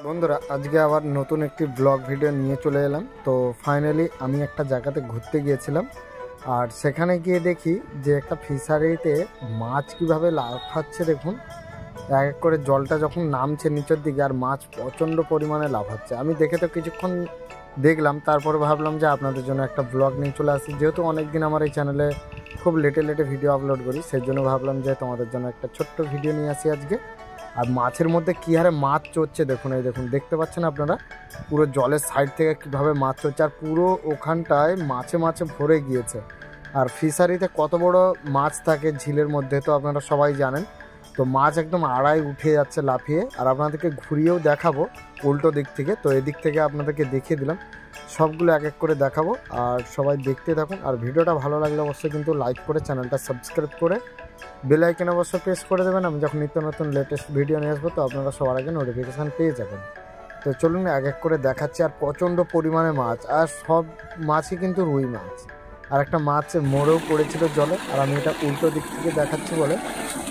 বন্ধুরা আজকে আবার নতুন একটি ব্লগ ভিডিও নিয়ে চলে এলাম। তো ফাইনালি আমি একটা জায়গাতে ঘুরতে গিয়েছিলাম, আর সেখানে গিয়ে দেখি যে একটা ফিশারিতে মাছ কিভাবে লাফাচ্ছে। দেখুন, এক এক করে জলটা যখন নামছে নিচের দিকে আর মাছ প্রচণ্ড পরিমাণে লাফাচ্ছে। আমি দেখে তো কিছুক্ষণ দেখলাম, তারপরে ভাবলাম যে আপনাদের জন্য একটা ব্লগ নিয়ে চলে আসি। যেহেতু অনেকদিন আমার এই চ্যানেলে খুব লেটে ভিডিও আপলোড করি, সেই জন্য ভাবলাম যে তোমাদের জন্য একটা ছোট্ট ভিডিও নিয়ে আসি আজকে। আর মাছের মধ্যে কী হারে মাছ চড়ছে দেখুন, এই দেখুন, দেখতে পাচ্ছেন আপনারা পুরো জলের সাইড থেকে কীভাবে মাছ চড়ছে, আর পুরো ওখানটায় মাছে মাছে ভরে গিয়েছে। আর ফিশারিতে কত বড় মাছ থাকে ঝিলের মধ্যে তো আপনারা সবাই জানেন। তো মাছ একদম আড়াই উঠে যাচ্ছে লাফিয়ে, আর আপনাদেরকে ঘুরিয়েও দেখাবো উল্টো দিক থেকে। তো এদিক থেকে আপনাদেরকে দেখিয়ে দিলাম, সবগুলো এক এক করে দেখাবো, আর সবাই দেখতে থাকুন। আর ভিডিওটা ভালো লাগলে অবশ্যই কিন্তু লাইক করে চ্যানেলটা সাবস্ক্রাইব করে বেল আইকন অবশ্যই প্রেস করে দেবেন। আমি যখন নিত্য নতুন লেটেস্ট ভিডিও নিয়ে আসবো তো আপনারা সবার আগে নোটিফিকেশান পেয়ে যাবেন। তো চলুন এক এক করে দেখাচ্ছি। আর প্রচণ্ড পরিমাণে মাছ, আর সব মাছই কিন্তু রুই মাছ। আর একটা মাছ মরেও পড়েছিল জলে, আর আমি এটা উল্টো দিক থেকে দেখাচ্ছি বলে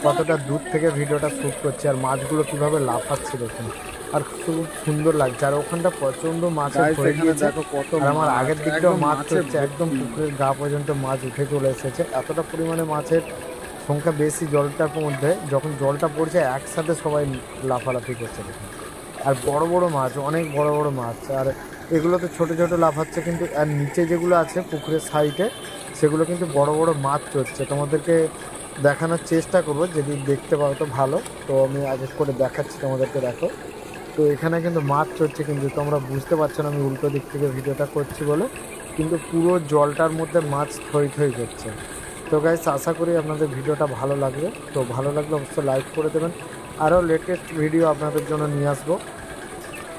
কতটা দূর থেকে ভিডিওটা শ্যুট করছি। আর মাছগুলো কীভাবে লাফাচ্ছে দেখুন, আর খুব সুন্দর লাগছে। আর ওখানটা প্রচণ্ড মাছ হয়ে গিয়েছে, আর আমার আগের দিকটাও মাছ চলছে, একদম পুকুরের গা পর্যন্ত মাছ উঠে চলে এসেছে। এতটা পরিমাণে মাছের সংখ্যা বেশি জলটার মধ্যে, যখন জলটা পড়ছে একসাথে সবাই লাফালাফি করছে দেখুন। আর বড় বড় মাছ, অনেক বড় বড় মাছ। আর এগুলো তো ছোটো ছোটো লাফাচ্ছে, কিন্তু আর নিচে যেগুলো আছে পুকুরের সাইডে সেগুলো কিন্তু বড় বড় মাছ চড়ছে। তোমাদেরকে দেখানোর চেষ্টা করবো, যদি দেখতে পাও তো ভালো। তো আমি আগে করে দেখাচ্ছি তোমাদেরকে, দেখো। তো এখানে কিন্তু মাছ চড়ছে, কিন্তু তোমরা বুঝতে পারছো না আমি উল্টো দিক থেকে ভিডিওটা করছি বলে, কিন্তু পুরো জলটার মধ্যে মাছ থই থই করছে। তো গাইস, আশা করি আপনাদের ভিডিওটা ভালো লাগবে। তো ভালো লাগলে অবশ্যই লাইক করে দেবেন। আরও লেটেস্ট ভিডিও আপনাদের জন্য নিয়ে আসবো।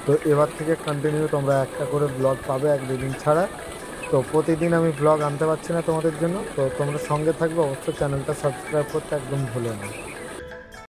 তো এবার থেকে কন্টিনিউ তোমরা একটা করে ব্লগ পাবে, এক দুদিন ছাড়া। তো প্রতিদিন আমি ব্লগ আনতে পারছি না তোমাদের জন্য, তো তোমরা সঙ্গে থাকবে। অবশ্যই চ্যানেলটা সাবস্ক্রাইব করতে একদম ভুলো না।